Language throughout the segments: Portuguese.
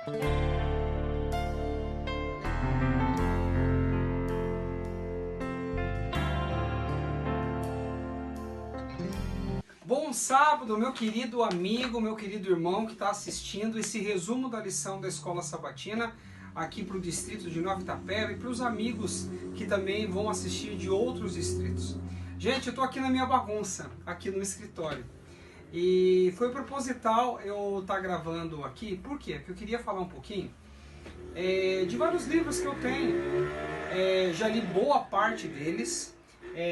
Bom sábado, meu querido amigo, meu querido irmão que está assistindo esse resumo da lição da Escola Sabatina aqui para o distrito de Nova Itapeva e para os amigos que também vão assistir de outros distritos. Gente, eu estou aqui na minha bagunça, aqui no escritório. E foi proposital eu estar gravando aqui, por quê? Porque eu queria falar um pouquinho de vários livros que eu tenho. Já li boa parte deles.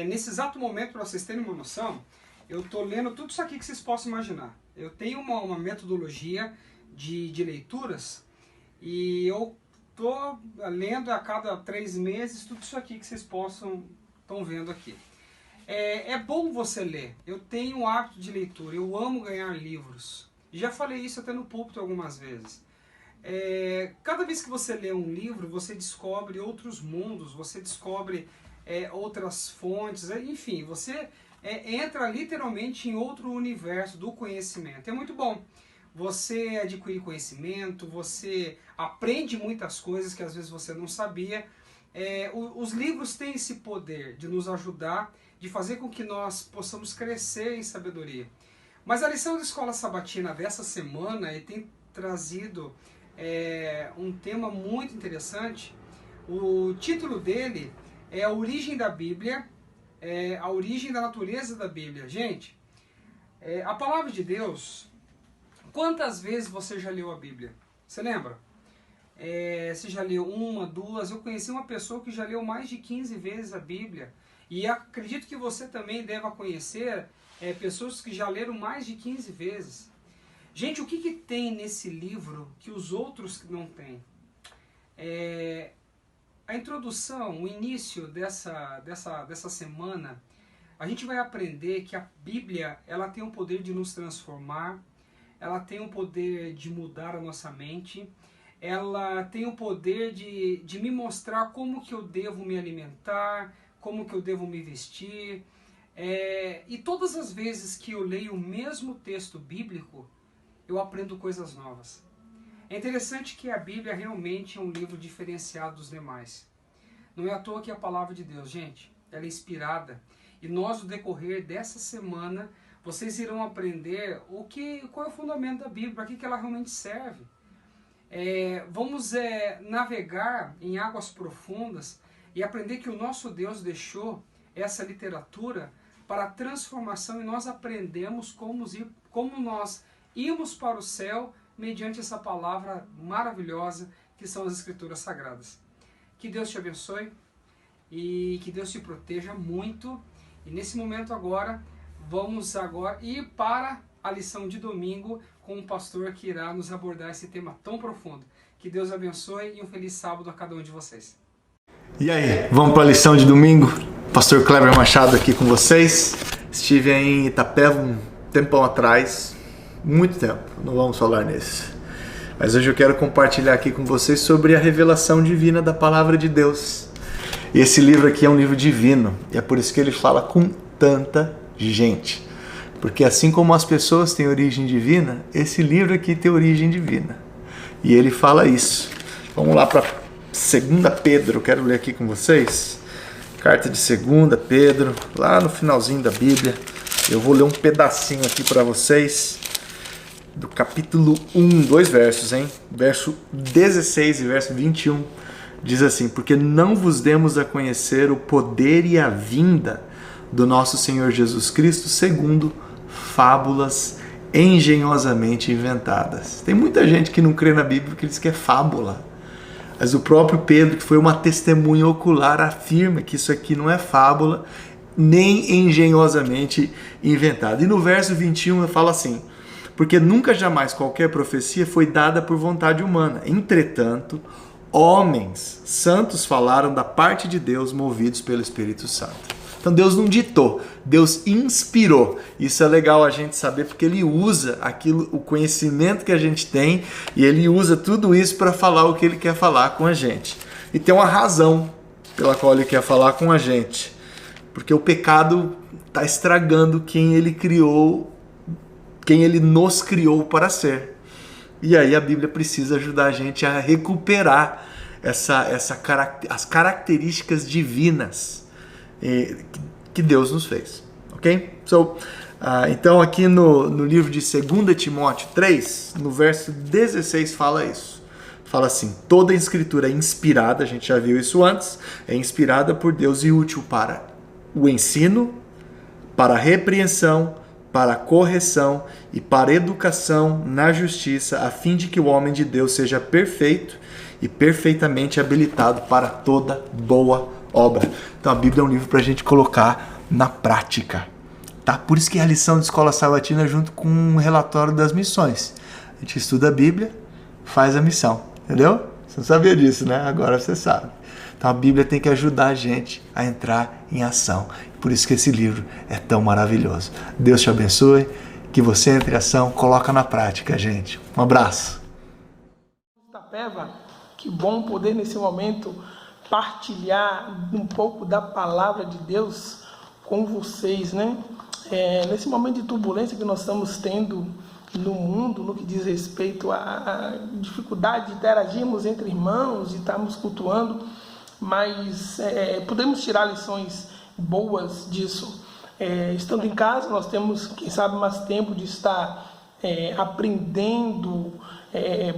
Nesse exato momento, para vocês terem uma noção, eu estou lendo tudo isso aqui que vocês possam imaginar. Eu tenho uma metodologia de leituras e eu estou lendo a cada 3 meses tudo isso aqui que vocês estão vendo aqui. É bom você ler. Eu tenho o hábito de leitura, eu amo ganhar livros. Já falei isso até no púlpito algumas vezes. Cada vez que você lê um livro, você descobre outros mundos, você descobre outras fontes, enfim, você entra literalmente em outro universo do conhecimento. É muito bom. Você adquire conhecimento, você aprende muitas coisas que às vezes você não sabia. Os livros têm esse poder de nos ajudar, de fazer com que nós possamos crescer em sabedoria. Mas a lição da Escola Sabatina dessa semana tem trazido um tema muito interessante. O título dele é A Origem da Bíblia, a origem da natureza da Bíblia. Gente, a palavra de Deus, quantas vezes você já leu a Bíblia? Você lembra? Você já leu 1, 2? Eu conheci uma pessoa que já leu mais de 15 vezes a Bíblia. E acredito que você também deva conhecer pessoas que já leram mais de 15 vezes. Gente, o que tem nesse livro que os outros não têm? A introdução, o início dessa semana, a gente vai aprender que a Bíblia ela tem o poder de nos transformar, ela tem o poder de mudar a nossa mente, ela tem o poder de me mostrar como que eu devo me alimentar, como que eu devo me vestir. E todas as vezes que eu leio o mesmo texto bíblico, eu aprendo coisas novas. É interessante que a Bíblia realmente é um livro diferenciado dos demais. Não é à toa que a palavra de Deus, gente, ela é inspirada. E nós, no decorrer dessa semana, vocês irão aprender qual é o fundamento da Bíblia, para que ela realmente serve. Vamos navegar em águas profundas e aprender que o nosso Deus deixou essa literatura para a transformação e nós aprendemos como nós irmos para o céu mediante essa palavra maravilhosa que são as Escrituras Sagradas. Que Deus te abençoe e que Deus te proteja muito. E nesse momento agora, vamos ir para a lição de domingo com um pastor que irá nos abordar esse tema tão profundo. Que Deus abençoe e um feliz sábado a cada um de vocês. E aí, vamos para a lição de domingo? Pastor Kleber Machado aqui com vocês. Estive em Itapeva um tempão atrás, muito tempo, não vamos falar nisso. Mas hoje eu quero compartilhar aqui com vocês sobre a revelação divina da Palavra de Deus. E esse livro aqui é um livro divino, e é por isso que ele fala com tanta gente. Porque assim como as pessoas têm origem divina, esse livro aqui tem origem divina. E ele fala isso. Vamos lá para 2 Pedro, eu quero ler aqui com vocês. Carta de 2 Pedro, lá no finalzinho da Bíblia. Eu vou ler um pedacinho aqui para vocês. Do capítulo 1, 2 versos, hein? Verso 16 e verso 21, diz assim: porque não vos demos a conhecer o poder e a vinda do nosso Senhor Jesus Cristo segundo fábulas engenhosamente inventadas. Tem muita gente que não crê na Bíblia porque diz que é fábula. Mas o próprio Pedro, que foi uma testemunha ocular, afirma que isso aqui não é fábula, nem engenhosamente inventado. E no verso 21 fala assim: porque nunca jamais qualquer profecia foi dada por vontade humana. Entretanto, homens santos falaram da parte de Deus, movidos pelo Espírito Santo. Então Deus não ditou, Deus inspirou. Isso é legal a gente saber, porque Ele usa o conhecimento que a gente tem, e Ele usa tudo isso para falar o que Ele quer falar com a gente. E tem uma razão pela qual Ele quer falar com a gente. Porque o pecado está estragando quem Ele criou, quem Ele nos criou para ser. E aí a Bíblia precisa ajudar a gente a recuperar as características divinas que Deus nos fez. Ok? Então aqui no livro de 2 Timóteo 3, no verso 16 fala isso. Fala assim: toda a escritura é inspirada, a gente já viu isso antes, é inspirada por Deus e útil para o ensino, para a repreensão, para a correção e para a educação na justiça, a fim de que o homem de Deus seja perfeito e perfeitamente habilitado para toda boa obra. Então a Bíblia é um livro para a gente colocar na prática. Tá? Por isso que a lição de escola sabatina junto com um relatório das missões. A gente estuda a Bíblia, faz a missão. Entendeu? Você não sabia disso, né? Agora você sabe. Então a Bíblia tem que ajudar a gente a entrar em ação. Por isso que esse livro é tão maravilhoso. Deus te abençoe, que você entre em ação, coloca na prática, gente. Um abraço. Itapeva, que bom poder nesse momento partilhar um pouco da palavra de Deus com vocês, né? Nesse momento de turbulência que nós estamos tendo no mundo, no que diz respeito à dificuldade de interagirmos entre irmãos e estarmos cultuando, mas podemos tirar lições boas disso. Estando em casa, nós temos, quem sabe, mais tempo de estar aprendendo,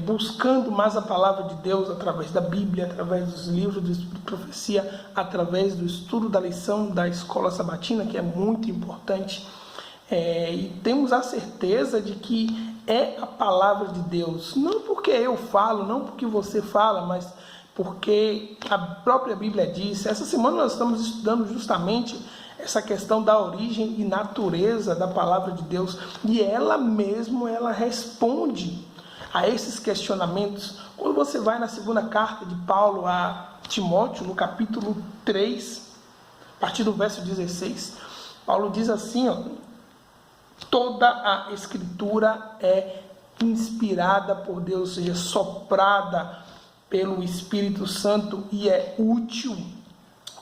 buscando mais a palavra de Deus através da Bíblia, através dos livros do Espírito de Profecia, através do estudo da lição da escola sabatina, que é muito importante. E temos a certeza de que é a palavra de Deus, não porque eu falo, não porque você fala, mas porque a própria Bíblia diz. Essa semana nós estamos estudando justamente essa questão da origem e natureza da palavra de Deus, e ela responde a esses questionamentos. Quando você vai na segunda carta de Paulo a Timóteo, no capítulo 3, a partir do verso 16, Paulo diz assim, toda a escritura é inspirada por Deus, ou seja, soprada pelo Espírito Santo, e é útil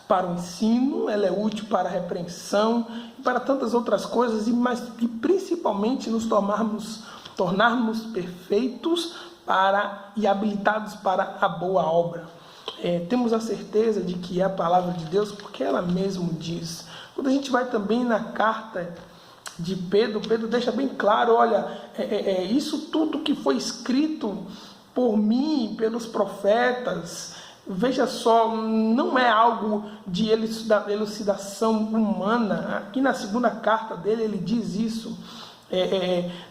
para o ensino, ela é útil para a repreensão e para tantas outras coisas, e principalmente nos tornarmos perfeitos e habilitados para a boa obra. Temos a certeza de que é a palavra de Deus, porque ela mesmo diz. Quando a gente vai também na carta de Pedro deixa bem claro, olha, isso tudo que foi escrito por mim, pelos profetas, veja só, não é algo de elucidação humana. Aqui na segunda carta dele, ele diz isso.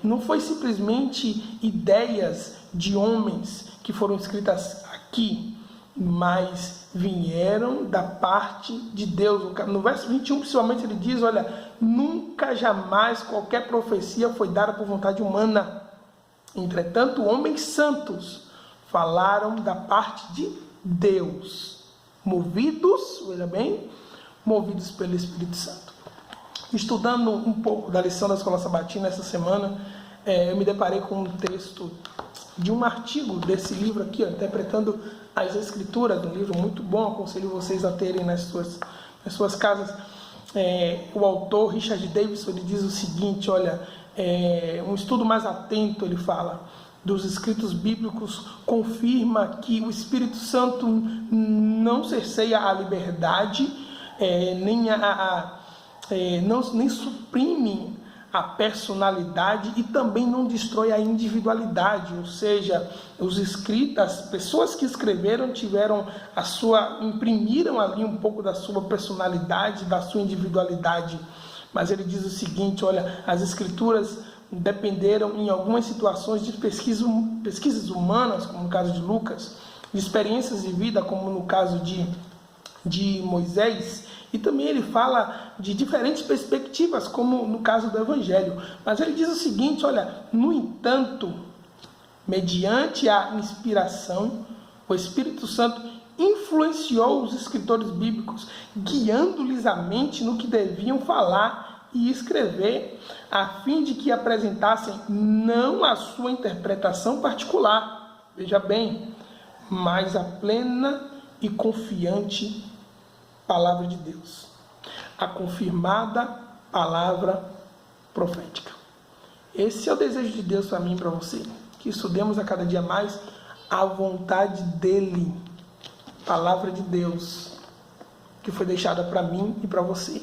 Não foi simplesmente ideias de homens que foram escritas aqui, mas vieram da parte de Deus. No verso 21, principalmente, ele diz, olha, nunca, jamais, qualquer profecia foi dada por vontade humana. Entretanto, homens santos falaram da parte de Deus, movidos, veja bem, movidos pelo Espírito Santo. Estudando um pouco da lição da Escola Sabatina essa semana, eu me deparei com um texto de um artigo desse livro aqui, Interpretando as Escrituras, um livro muito bom, aconselho vocês a terem nas suas casas. O autor, Richard Davidson, ele diz o seguinte, olha, um estudo mais atento, ele fala, dos escritos bíblicos confirma que o Espírito Santo não cerceia a liberdade, nem suprime a personalidade e também não destrói a individualidade, ou seja, as pessoas que escreveram imprimiram ali um pouco da sua personalidade, da sua individualidade. Mas ele diz o seguinte, olha, as escrituras dependeram em algumas situações de pesquisas humanas, como no caso de Lucas, de experiências de vida, como no caso de Moisés, e também ele fala de diferentes perspectivas, como no caso do Evangelho. Mas ele diz o seguinte, olha, no entanto, mediante a inspiração, o Espírito Santo influenciou os escritores bíblicos, guiando-lhes a mente no que deviam falar e escrever, a fim de que apresentassem não a sua interpretação particular, veja bem, mas a plena e confiante palavra de Deus, a confirmada palavra profética. Esse é o desejo de Deus para mim e para você, que estudemos a cada dia mais a vontade dele, palavra de Deus, que foi deixada para mim e para você.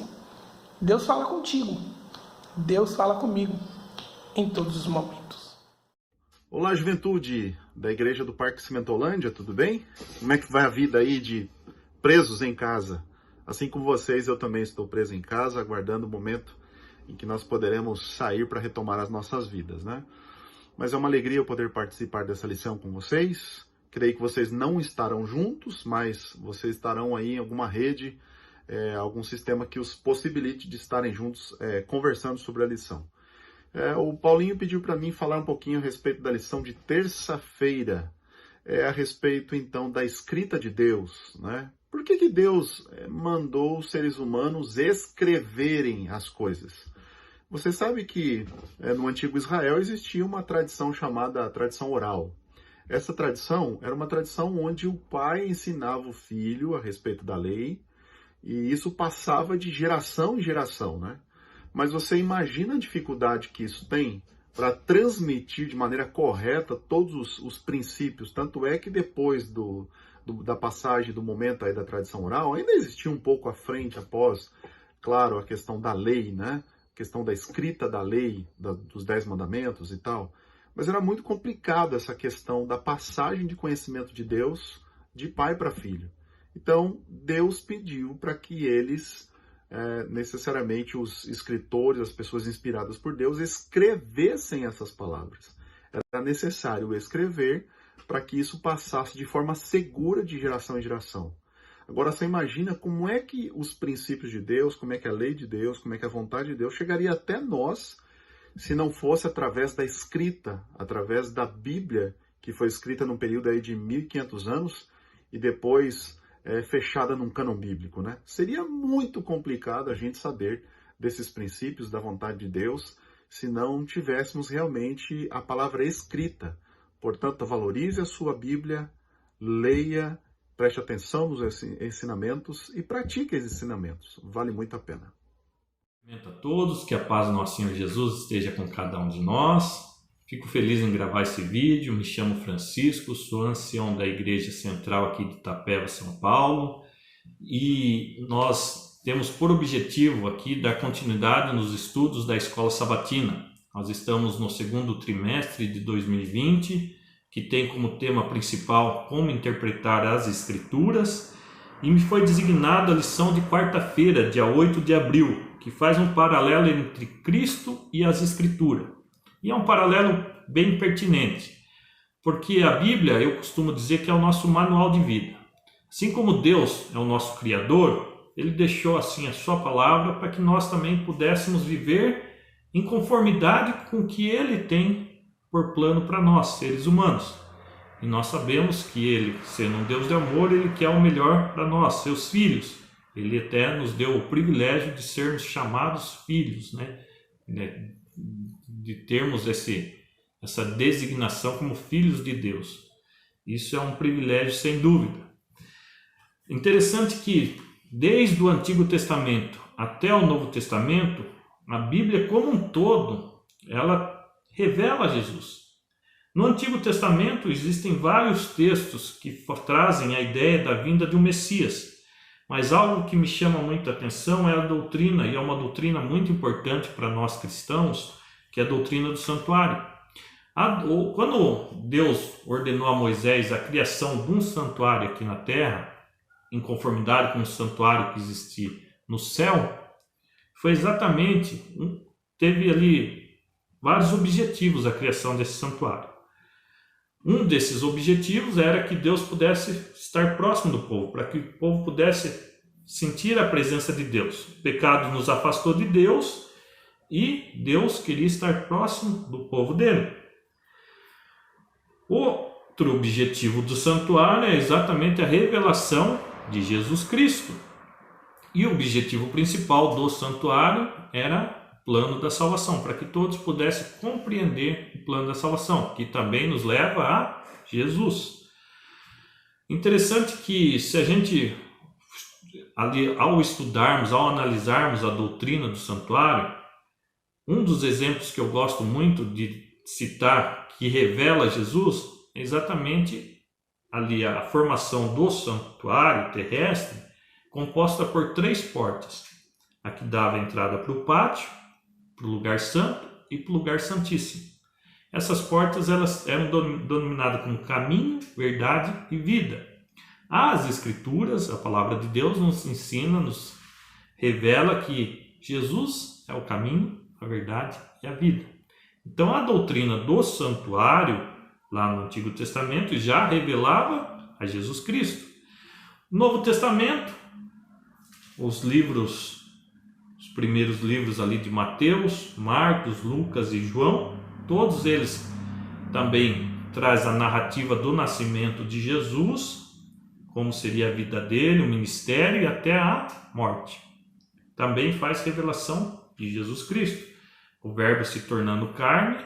Deus fala contigo, Deus fala comigo em todos os momentos. Olá, juventude da Igreja do Parque Cimentolândia, tudo bem? Como é que vai a vida aí de presos em casa? Assim como vocês, eu também estou preso em casa, aguardando o momento em que nós poderemos sair para retomar as nossas vidas, né? Mas é uma alegria eu poder participar dessa lição com vocês. Creio que vocês não estarão juntos, mas vocês estarão aí em alguma rede, algum sistema que os possibilite de estarem juntos conversando sobre a lição. O Paulinho pediu para mim falar um pouquinho a respeito da lição de terça-feira, a respeito então da escrita de Deus, né? Por que Deus mandou os seres humanos escreverem as coisas? Você sabe que no antigo Israel existia uma tradição chamada tradição oral. Essa tradição era uma tradição onde o pai ensinava o filho a respeito da lei, e isso passava de geração em geração, né? Mas você imagina a dificuldade que isso tem para transmitir de maneira correta todos os princípios. Tanto é que depois da passagem do momento aí da tradição oral, ainda existia um pouco à frente, após, claro, a questão da lei, né? A questão da escrita da lei, dos 10 mandamentos e tal. Mas era muito complicado essa questão da passagem de conhecimento de Deus de pai para filho. Então, Deus pediu para que eles, necessariamente os escritores, as pessoas inspiradas por Deus, escrevessem essas palavras. Era necessário escrever para que isso passasse de forma segura de geração em geração. Agora, você imagina como é que os princípios de Deus, como é que a lei de Deus, como é que a vontade de Deus chegaria até nós, se não fosse através da escrita, através da Bíblia, que foi escrita num período aí de 1500 anos e depois fechada num cânon bíblico, né? Seria muito complicado a gente saber desses princípios da vontade de Deus se não tivéssemos realmente a palavra escrita. Portanto, valorize a sua Bíblia, leia, preste atenção nos ensinamentos e pratique esses ensinamentos. Vale muito a pena. A todos, que a paz do nosso Senhor Jesus esteja com cada um de nós. Fico feliz em gravar esse vídeo. Me chamo Francisco, sou ancião da Igreja Central aqui de Itapeva, São Paulo. E nós temos por objetivo aqui dar continuidade nos estudos da Escola Sabatina. Nós estamos no segundo trimestre de 2020, que tem como tema principal como interpretar as Escrituras. E me foi designada a lição de quarta-feira, dia 8 de abril, que faz um paralelo entre Cristo e as Escrituras. E é um paralelo bem pertinente, porque a Bíblia, eu costumo dizer que é o nosso manual de vida. Assim como Deus é o nosso Criador, Ele deixou assim a sua palavra para que nós também pudéssemos viver em conformidade com o que Ele tem por plano para nós, seres humanos. E nós sabemos que Ele, sendo um Deus de amor, Ele quer o melhor para nós, seus filhos. Ele até nos deu o privilégio de sermos chamados filhos, né? De termos essa designação como filhos de Deus. Isso é um privilégio sem dúvida. Interessante que desde o Antigo Testamento até o Novo Testamento, a Bíblia como um todo, ela revela Jesus. No Antigo Testamento existem vários textos que trazem a ideia da vinda de um Messias. Mas algo que me chama muita atenção é a doutrina, e é uma doutrina muito importante para nós cristãos, que é a doutrina do santuário. Quando Deus ordenou a Moisés a criação de um santuário aqui na terra, em conformidade com o santuário que existia no céu, foi exatamente, teve ali vários objetivos a criação desse santuário. Um desses objetivos era que Deus pudesse estar próximo do povo, para que o povo pudesse sentir a presença de Deus. O pecado nos afastou de Deus e Deus queria estar próximo do povo dele. Outro objetivo do santuário é exatamente a revelação de Jesus Cristo. E o objetivo principal do santuário era o plano da salvação, para que todos pudessem compreender o plano da salvação, que também nos leva a Jesus. Interessante que se a gente, ao estudarmos, ao analisarmos a doutrina do santuário, um dos exemplos que eu gosto muito de citar, que revela Jesus é exatamente ali a formação do santuário terrestre, composta por 3 portas. A que dava entrada para o pátio, para o lugar santo e para o lugar santíssimo. Essas portas elas eram denominadas como caminho, verdade e vida. As Escrituras, a palavra de Deus, nos ensina, nos revela que Jesus é o caminho, a verdade e a vida. Então a doutrina do santuário, lá no Antigo Testamento, já revelava a Jesus Cristo. No Novo Testamento, os primeiros livros ali de Mateus, Marcos, Lucas e João, todos eles também trazem a narrativa do nascimento de Jesus, como seria a vida dele, o ministério e até a morte. Também faz revelação de Jesus Cristo, o Verbo se tornando carne,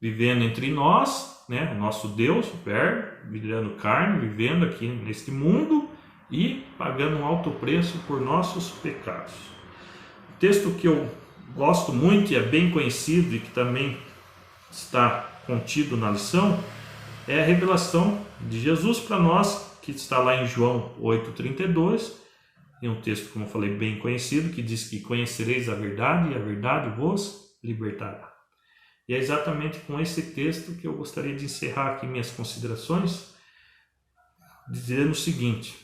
vivendo entre nós, né? O nosso Deus, o Verbo, virando carne, vivendo aqui neste mundo e pagando um alto preço por nossos pecados. O texto que eu gosto muito e é bem conhecido e que também está contido na lição é a revelação de Jesus para nós, que está lá em João 8,32, e um texto, como eu falei, bem conhecido, que diz que conhecereis a verdade e a verdade vos libertará. E é exatamente com esse texto que eu gostaria de encerrar aqui minhas considerações, dizendo o seguinte: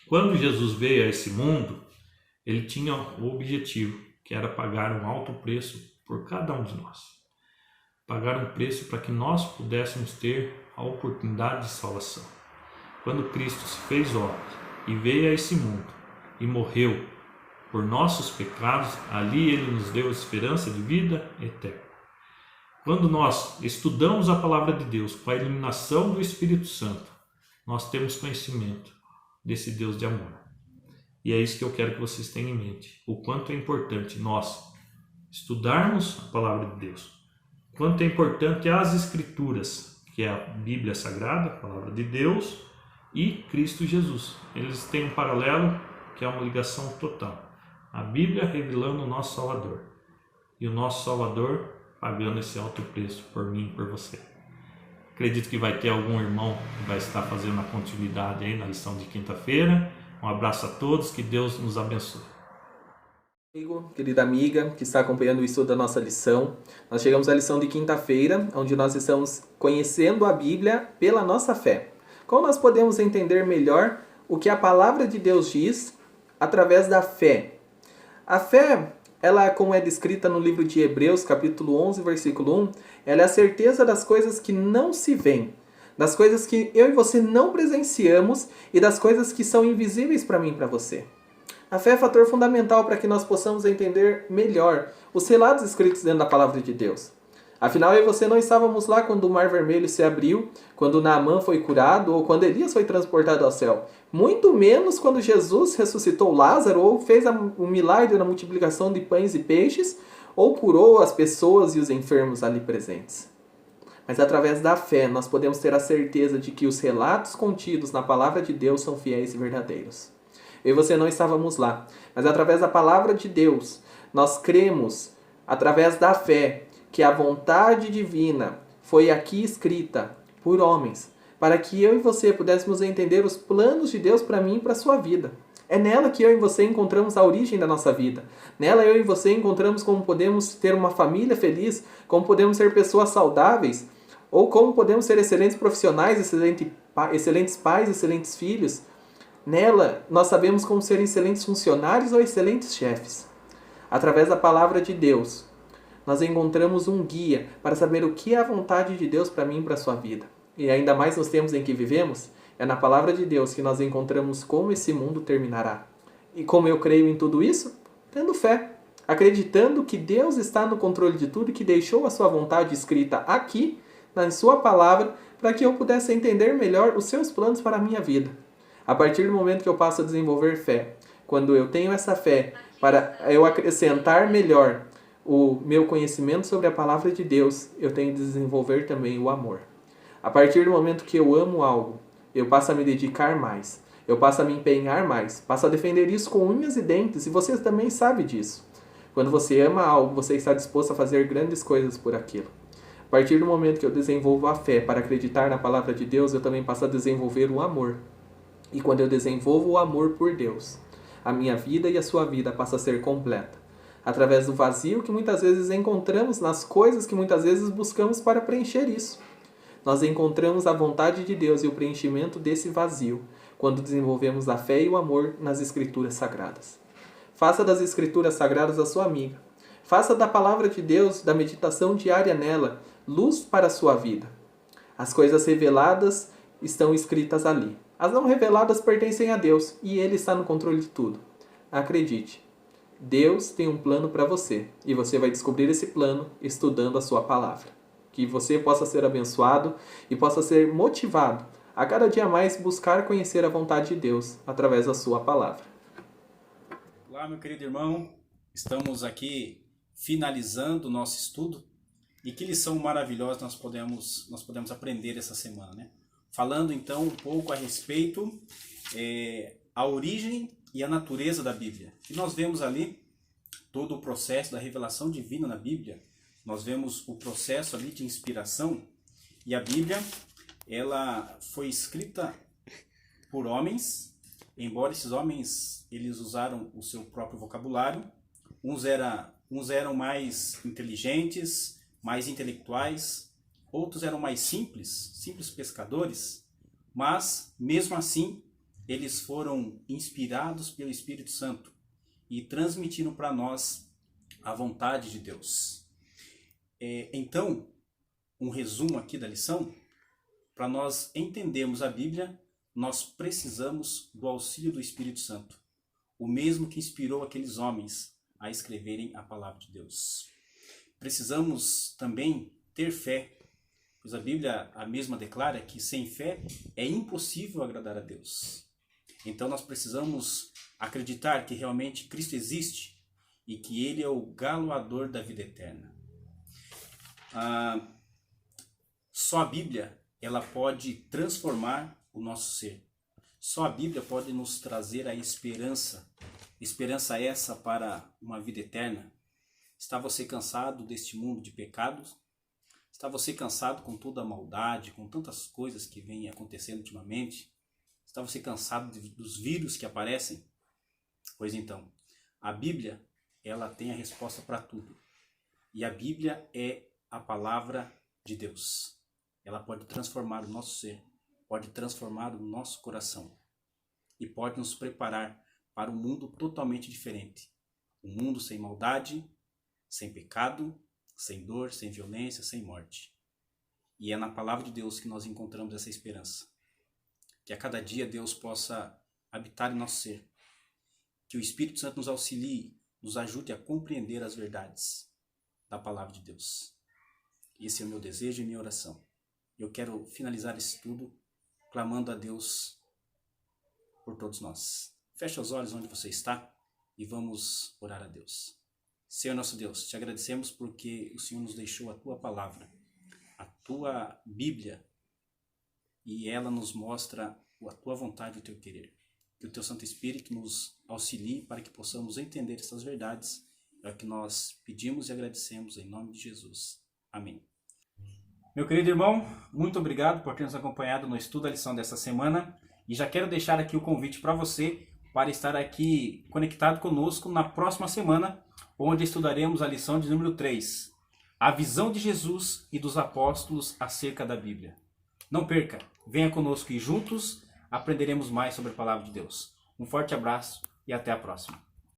quando Jesus veio a esse mundo, ele tinha o objetivo, que era pagar um alto preço por cada um de nós. Pagar um preço para que nós pudéssemos ter a oportunidade de salvação. Quando Cristo se fez homem e veio a esse mundo e morreu por nossos pecados, ali ele nos deu a esperança de vida eterna. Quando nós estudamos a palavra de Deus com a iluminação do Espírito Santo, nós temos conhecimento desse Deus de amor. E é isso que eu quero que vocês tenham em mente. O quanto é importante nós estudarmos a palavra de Deus. O quanto é importante as Escrituras, que é a Bíblia Sagrada, a palavra de Deus, e Cristo Jesus. Eles têm um paralelo que é uma ligação total. A Bíblia revelando o nosso Salvador. E o nosso Salvador pagando esse alto preço por mim e por você. Acredito que vai ter algum irmão que vai estar fazendo a continuidade aí na lição de quinta-feira. Um abraço a todos, que Deus nos abençoe. Amigo, querida amiga que está acompanhando o estudo da nossa lição, nós chegamos à lição de quinta-feira, onde nós estamos conhecendo a Bíblia pela nossa fé. Como nós podemos entender melhor o que a palavra de Deus diz através da fé? A fé, ela, como é descrita no livro de Hebreus, capítulo 11, versículo 1, ela é a certeza das coisas que não se veem, das coisas que eu e você não presenciamos e das coisas que são invisíveis para mim e para você. A fé é fator fundamental para que nós possamos entender melhor os relatos escritos dentro da palavra de Deus. Afinal, eu e você não estávamos lá quando o Mar Vermelho se abriu, quando Naamã foi curado ou quando Elias foi transportado ao céu. Muito menos quando Jesus ressuscitou Lázaro ou fez o milagre na multiplicação de pães e peixes ou curou as pessoas e os enfermos ali presentes. Mas através da fé nós podemos ter a certeza de que os relatos contidos na palavra de Deus são fiéis e verdadeiros. Eu e você não estávamos lá, mas através da palavra de Deus nós cremos, através da fé, que a vontade divina foi aqui escrita por homens, para que eu e você pudéssemos entender os planos de Deus para mim e para a sua vida. É nela que eu e você encontramos a origem da nossa vida. Nela eu e você encontramos como podemos ter uma família feliz, como podemos ser pessoas saudáveis, ou como podemos ser excelentes profissionais, excelentes pais, excelentes filhos. Nela nós sabemos como ser excelentes funcionários ou excelentes chefes. Através da palavra de Deus, nós encontramos um guia para saber o que é a vontade de Deus para mim e para a sua vida. E ainda mais nos tempos em que vivemos, é na palavra de Deus que nós encontramos como esse mundo terminará. E como eu creio em tudo isso? Tendo fé, acreditando que Deus está no controle de tudo e que deixou a sua vontade escrita aqui, na sua palavra, para que eu pudesse entender melhor os seus planos para a minha vida. A partir do momento que eu passo a desenvolver fé, quando eu tenho essa fé para eu acrescentar melhor o meu conhecimento sobre a palavra de Deus, eu tenho que desenvolver também o amor. A partir do momento que eu amo algo, eu passo a me dedicar mais, eu passo a me empenhar mais, passo a defender isso com unhas e dentes, e você também sabe disso. Quando você ama algo, você está disposto a fazer grandes coisas por aquilo. A partir do momento que eu desenvolvo a fé para acreditar na palavra de Deus, eu também passo a desenvolver o amor. E quando eu desenvolvo o amor por Deus, a minha vida e a sua vida passa a ser completa. Através do vazio que muitas vezes encontramos nas coisas que muitas vezes buscamos para preencher isso. Nós encontramos a vontade de Deus e o preenchimento desse vazio quando desenvolvemos a fé e o amor nas Escrituras Sagradas. Faça das Escrituras Sagradas a sua amiga. Faça da palavra de Deus, da meditação diária nela, luz para a sua vida. As coisas reveladas estão escritas ali. As não reveladas pertencem a Deus e Ele está no controle de tudo. Acredite, Deus tem um plano para você e você vai descobrir esse plano estudando a sua palavra. Que você possa ser abençoado e possa ser motivado a cada dia mais buscar conhecer a vontade de Deus através da sua palavra. Olá, meu querido irmão, estamos aqui finalizando o nosso estudo e que lição maravilhosa nós podemos aprender essa semana, né? Falando então um pouco a respeito a origem e a natureza da Bíblia. E nós vemos ali todo o processo da revelação divina na Bíblia. Nós vemos o processo ali de inspiração e a Bíblia, ela foi escrita por homens, embora esses homens eles usaram o seu próprio vocabulário. Uns eram mais inteligentes, mais intelectuais, outros eram mais simples pescadores, mas mesmo assim eles foram inspirados pelo Espírito Santo e transmitiram para nós a vontade de Deus. Então, um resumo aqui da lição, para nós entendermos a Bíblia, nós precisamos do auxílio do Espírito Santo, o mesmo que inspirou aqueles homens a escreverem a palavra de Deus. Precisamos também ter fé, pois a Bíblia a mesma declara que sem fé é impossível agradar a Deus. Então nós precisamos acreditar que realmente Cristo existe e que Ele é o galardoador da vida eterna. Só a Bíblia ela pode transformar o nosso ser. Só a Bíblia pode nos trazer a esperança. Esperança essa para uma vida eterna. Está você cansado deste mundo de pecados? Está você cansado com toda a maldade, com tantas coisas que vêm acontecendo ultimamente? Está você cansado dos vírus que aparecem? Pois então, a Bíblia ela tem a resposta para tudo. E a Bíblia é a palavra de Deus. Ela pode transformar o nosso ser, pode transformar o nosso coração e pode nos preparar para um mundo totalmente diferente. Um mundo sem maldade, sem pecado, sem dor, sem violência, sem morte. E é na palavra de Deus que nós encontramos essa esperança. Que a cada dia Deus possa habitar em nosso ser. Que o Espírito Santo nos auxilie, nos ajude a compreender as verdades da palavra de Deus. Esse é o meu desejo e minha oração. Eu quero finalizar esse estudo clamando a Deus por todos nós. Feche os olhos onde você está e vamos orar a Deus. Senhor nosso Deus, te agradecemos porque o Senhor nos deixou a Tua palavra, a Tua Bíblia, e ela nos mostra a Tua vontade e o Teu querer. Que o Teu Santo Espírito nos auxilie para que possamos entender essas verdades. É o que nós pedimos e agradecemos em nome de Jesus. Amém. Meu querido irmão, muito obrigado por ter nos acompanhado no estudo da lição dessa semana. E já quero deixar aqui o convite para você para estar aqui conectado conosco na próxima semana, onde estudaremos a lição de número 3, a visão de Jesus e dos apóstolos acerca da Bíblia. Não perca, venha conosco e juntos aprenderemos mais sobre a palavra de Deus. Um forte abraço e até a próxima.